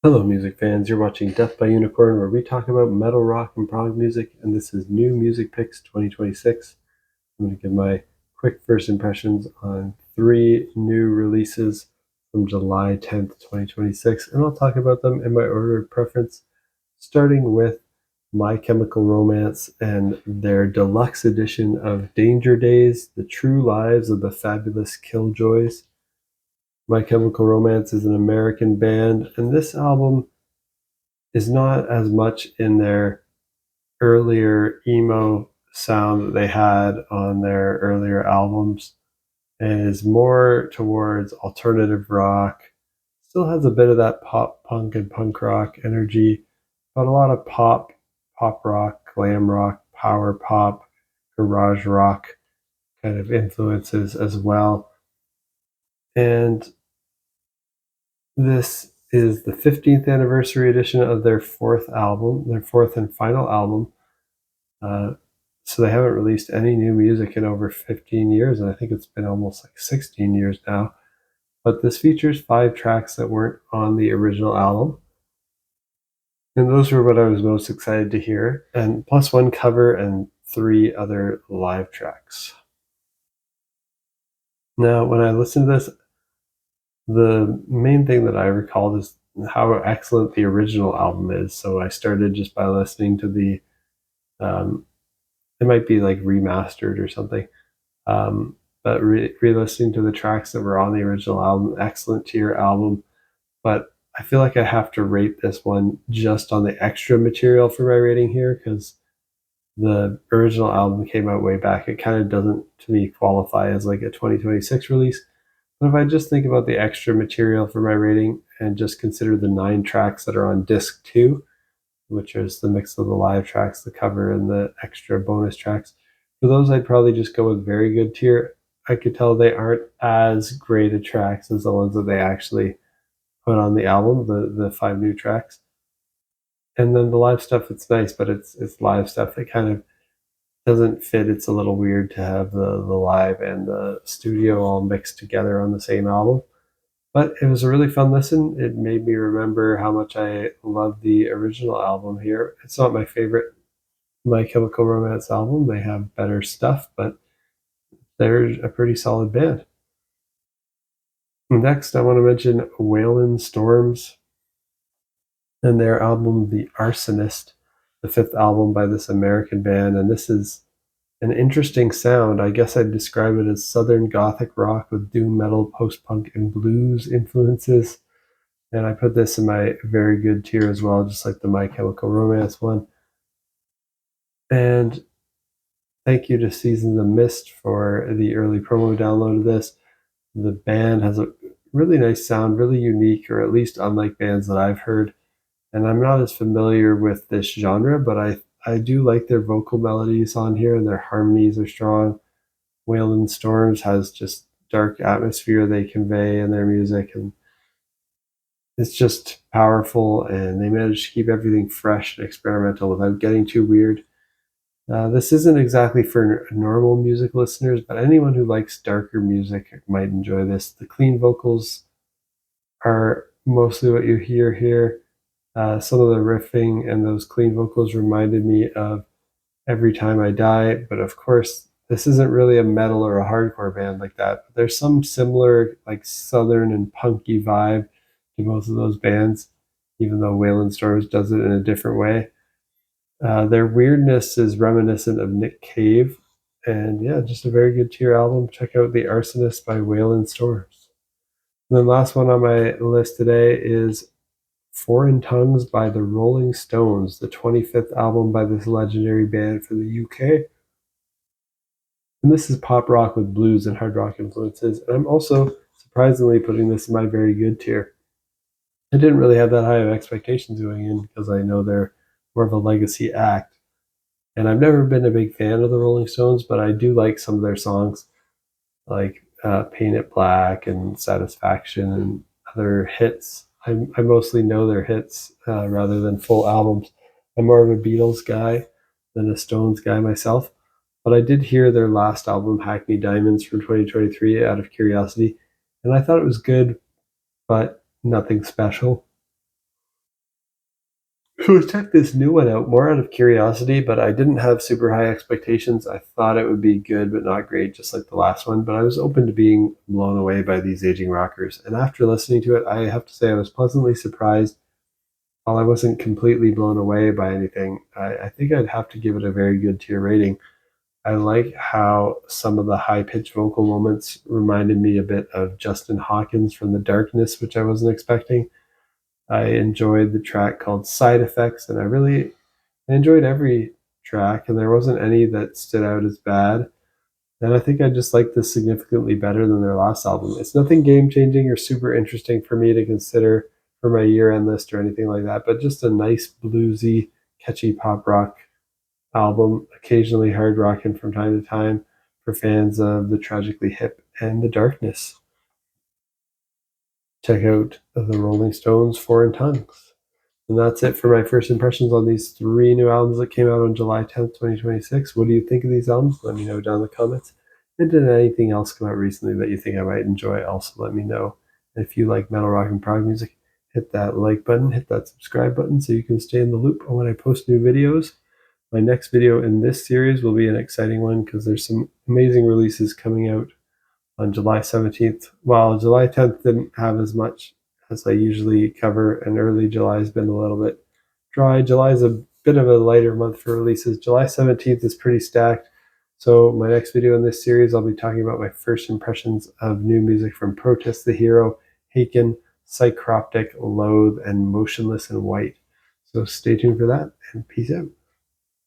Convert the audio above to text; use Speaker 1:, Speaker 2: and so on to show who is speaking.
Speaker 1: Hello, music fans. You're watching Death by Unicorn, where we talk about metal, rock, and prog music, and this is New Music Picks 2026. I'm going to give my quick first impressions on three new releases from July 10th, 2026, and I'll talk about them in my order of preference, starting with My Chemical Romance and their deluxe edition of Danger Days, The True Lives of the Fabulous Killjoys. My Chemical Romance is an American band, and this album is not as much in their earlier emo sound that they had on their earlier albums, and is more towards alternative rock. Still has a bit of that pop punk and punk rock energy, but a lot of pop rock, glam rock, power pop, garage rock kind of influences as well. And this is the 15th anniversary edition of their fourth and final album. So they haven't released any new music in over 15 years, and I think it's been almost like 16 years now. But this features 5 tracks that weren't on the original album, and those were what I was most excited to hear, and plus 1 cover and 3 other live tracks. Now, when I listened to this, the main thing that I recalled is how excellent the original album is. So I started just by listening to it might be like remastered or something. But re-listening to the tracks that were on the original album, excellent tier album. But I feel like I have to rate this one just on the extra material for my rating here, because the original album came out way back. It kind of doesn't, to me, qualify as like a 2026 release. But if I just think about the extra material for my rating and just consider the 9 tracks that are on disc 2, which is the mix of the live tracks, the cover, and the extra bonus tracks, for those I'd probably just go with very good tier. I could tell they aren't as great a tracks as the ones that they actually put on the album, the 5 new tracks. And then the live stuff, it's nice, but it's live stuff that kind of doesn't fit. It's a little weird to have the live and the studio all mixed together on the same album. But it was a really fun listen. It made me remember how much I love the original album here. It's not my favorite My Chemical Romance album. They have better stuff, but they're a pretty solid band. Next, I want to mention Wailin Storms and their album, The Arsonist, the 5th album by this American band. And this is an interesting sound. I guess I'd describe it as Southern Gothic rock with doom metal, post-punk, and blues influences. And I put this in my very good tier as well, just like the My Chemical Romance one. And thank you to Seasons of Mist for the early promo download of this. The band has a really nice sound, really unique, or at least unlike bands that I've heard. And I'm not as familiar with this genre, but I do like their vocal melodies on here, and their harmonies are strong. Wailin Storms has just dark atmosphere they convey in their music, and it's just powerful, and they manage to keep everything fresh and experimental without getting too weird. This isn't exactly for normal music listeners, but anyone who likes darker music might enjoy this. The clean vocals are mostly what you hear here. Some of the riffing and those clean vocals reminded me of Every Time I Die, but of course, this isn't really a metal or a hardcore band like that. But there's some similar, like, southern and punky vibe to both of those bands, even though Wailin Storms does it in a different way. Their weirdness is reminiscent of Nick Cave, and yeah, just a very good tier album. Check out The Arsonist by Wailin Storms. And then last one on my list today is Foreign Tongues by the Rolling Stones, the 25th album by this legendary band from the UK. And this is pop rock with blues and hard rock influences. And I'm also surprisingly putting this in my very good tier. I didn't really have that high of expectations going in, because I know they're more of a legacy act. And I've never been a big fan of the Rolling Stones, but I do like some of their songs, like Paint It Black and Satisfaction and other hits. I mostly know their hits rather than full albums. I'm more of a Beatles guy than a Stones guy myself. But I did hear their last album, Hackney Diamonds, from 2023, out of curiosity. And I thought it was good, but nothing special. So check this new one out more out of curiosity, but I didn't have super high expectations. I thought it would be good, but not great, just like the last one. But I was open to being blown away by these aging rockers. And after listening to it, I have to say I was pleasantly surprised. While I wasn't completely blown away by anything, I think I'd have to give it a very good tier rating. I like how some of the high pitched vocal moments reminded me a bit of Justin Hawkins from The Darkness, which I wasn't expecting. I enjoyed the track called Side Effects, and I enjoyed every track, and there wasn't any that stood out as bad. And I think I just like this significantly better than their last album. It's nothing game changing or super interesting for me to consider for my year end list or anything like that, but just a nice bluesy, catchy pop rock album, occasionally hard rocking from time to time for fans of the Tragically Hip and the Darkness. Check out the Rolling Stones, Foreign Tongues. And that's it for my first impressions on these three new albums that came out on July 10th, 2026. What do you think of these albums? Let me know down in the comments. And did anything else come out recently that you think I might enjoy? Also, let me know. And if you like metal rock and prog music, hit that like button, hit that subscribe button so you can stay in the loop on when I post new videos. My next video in this series will be an exciting one because there's some amazing releases coming out on July 17th. While July 10th didn't have as much as I usually cover, and early July has been a little bit dry. July is a bit of a lighter month for releases. July 17th is pretty stacked. So my next video in this series, I'll be talking about my first impressions of new music from Protest the Hero, Haken, Psychroptic, Loathe, and Motionless in White. So stay tuned for that, and peace out.